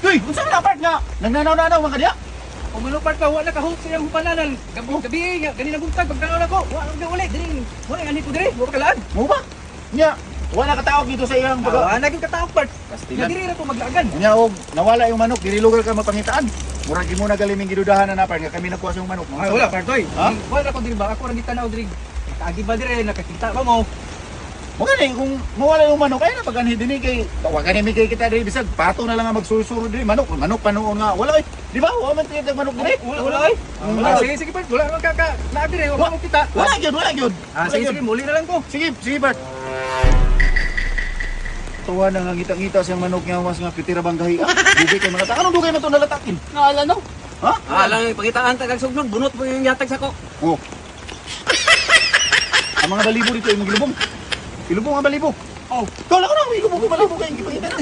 Uy, kung saan na part nga? Nagnanaw-nanaw mga kadiya? O manupart ka, wala ka hook sa iyang hupanan. Gabi nga, ganina buntag, pagkanaw na ko. Wala ka ulit, diri. Wala nga nito diri, wala ka laan. Mo ba? Nya, wala katawag dito sa iyang baga. Wala naging kataok part. Nga diri na ko maglagan. Nya, og nawala yung manok, diri lugar ka mapangitaan. Murag di mo na galiming gidudahan na napar nga kami nakuha sa yung manok. Ay, wala partoy. Ha? Wala ko diri ba? Ako ra gitanaw diri. Kaagi ba diri, nakakita ba mo? Mo gani kung mawala yung manok ay na pag-anhi dinhi kay wa gani mi kay kita diri bisag pato na lang nga magsusuro diri manok panuon nga wala eh. Di ba? Wa man tiyag manok diri. Wala ay. Sige part. Wala man ka na diri, wala mo kita. Wala gyud, wala gyud. Sige, muli na lang ko. Sige, sige Bart. Tuwa na nga ngita-ngita siyang manok nga mas nga pitira bang gahi. Dugay kay mga ta. Anong dugay mo to nalatakin? Naala no? Ha? Lang pakitaan tagal suglog, bunot mo yung yatag sa ko. Oh. Ang mga balibo dito ay magilubong. Ilubong ang balibo. Oh, Kala ko na, ilubong ang balibo kayong gipangita na.